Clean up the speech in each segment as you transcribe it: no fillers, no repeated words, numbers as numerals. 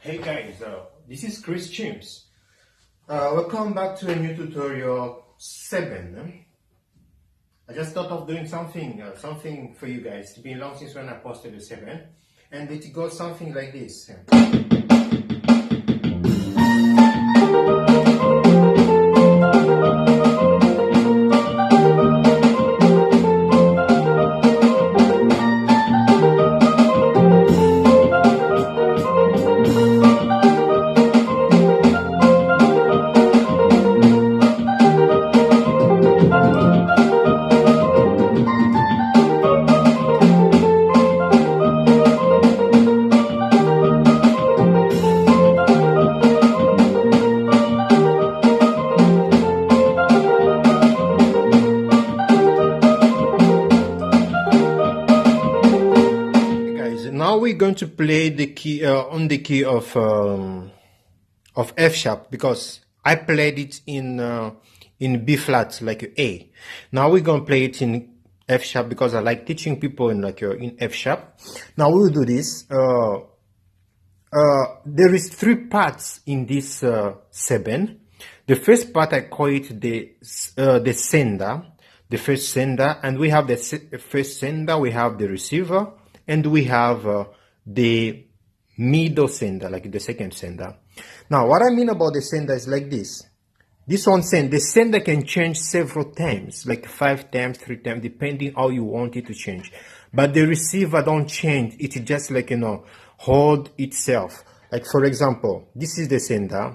Hey guys, this is Chris Chimps. Welcome back to a new tutorial 7. I just thought of doing something for you guys. It's been long since when I posted the 7, and it goes something like this. Now we're going to play the key on the key of F sharp, because I played it in B flat, like A. Now we're going to play it in F sharp because I like teaching people in in F sharp. Now we'll do this. There is 3 parts in this 7. The first part I call it the sender, the first sender, and we have the first sender, we have the receiver, and we have the middle sender, like the second sender. Now, what I mean about the sender is like this. This one the sender can change several times, like 5 times, 3 times, depending how you want it to change. But the receiver don't change. It just hold itself. Like for example, this is the sender,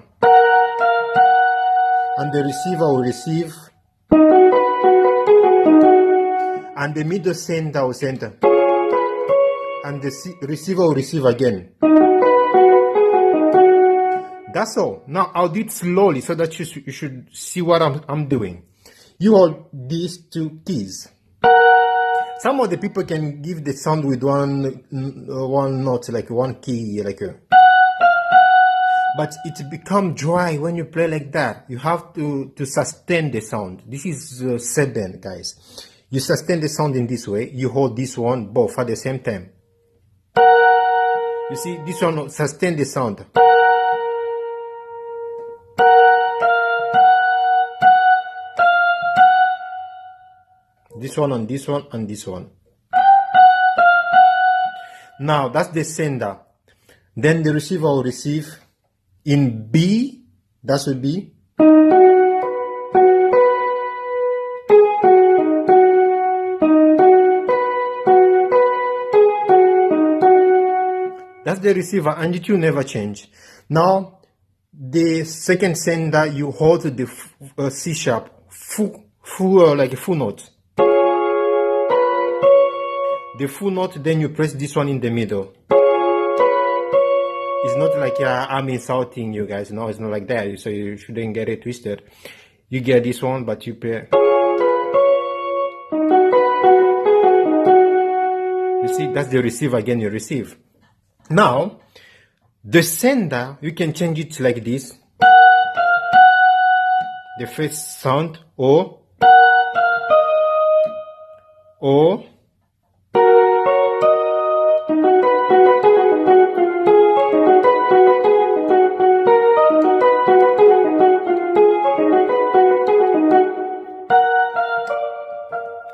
and the receiver will receive, and the middle sender will send, and the receiver will receive again. That's all. Now I'll do it slowly so that you should see what I'm doing. You hold these 2 keys. Some of the people can give the sound with one note, like one key, but it become dry when you play like that. You have to sustain the sound. This is 7, guys. You sustain the sound in this way. You hold this one both at the same time. You see, this one sustain the sound. This one and this one and this one. Now that's the sender. Then the receiver will receive in B. That will be. That's the receiver, and it will never change. Now, the second sender, you hold the C sharp, like a full note. The full note, then you press this one in the middle. It's not like I'm insulting you guys. No, it's not like that. So you shouldn't get it twisted. You get this one, but you play. You see, that's the receiver again. You receive. Now, the sender, you can change it like this. The first sound, or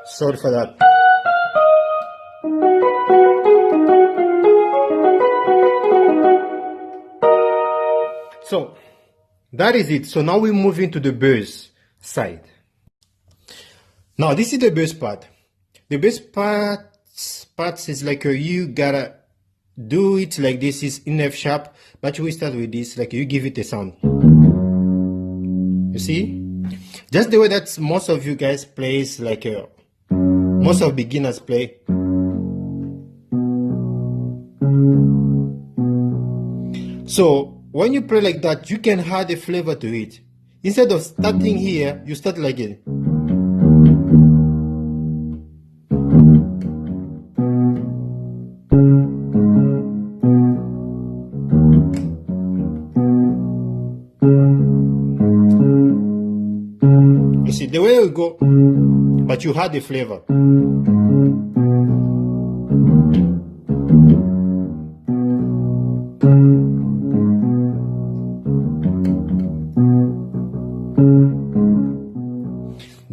sorry for that. So that is it. So now we move into the bass side. Now this is the bass part. The bass part is like you gotta do it like this. Is in F sharp, but we start with this. Like you give it a sound. You see, just the way that most of you guys plays, like most of beginners play. So when you play like that, you can add a flavor to it. Instead of starting here, you start like it. You see, the way you go, but you had the flavor.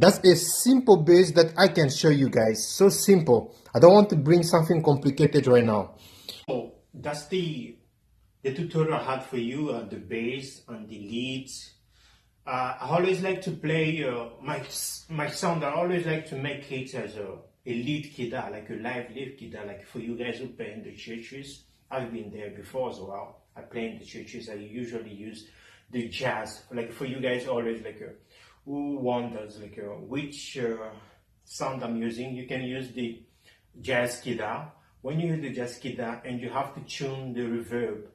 That's a simple bass that I can show you guys. So simple. I don't want to bring something complicated right now. So that's the tutorial I had for you, the bass and the leads. I always like to play my sound. I always like to make it as a lead guitar, like a live lead guitar, like for you guys who play in the churches. I've been there before as well. I play in the churches. I usually use the jazz, like for you guys always like who wonders like which sound I'm using. You can use the jazz guitar. When you use the jazz guitar and you have to tune the reverb,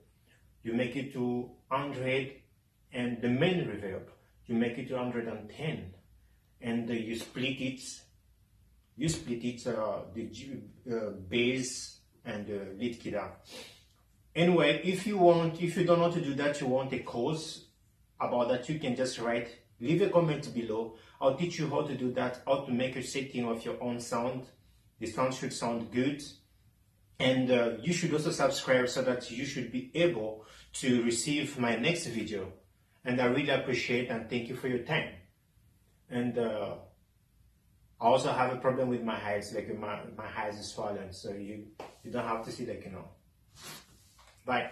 you make it to 100, and the main reverb you make it to 110, and you split it the bass and the lead guitar. Anyway, if you don't know how to do that, you want a course about that, you can just leave a comment below. I'll teach you how to do that, how to make a setting of your own sound. The sound should sound good. And you should also subscribe so that you should be able to receive my next video. And I really appreciate and thank you for your time. And I also have a problem with my eyes, like my eyes is swollen, so you don't have to see that, Bye.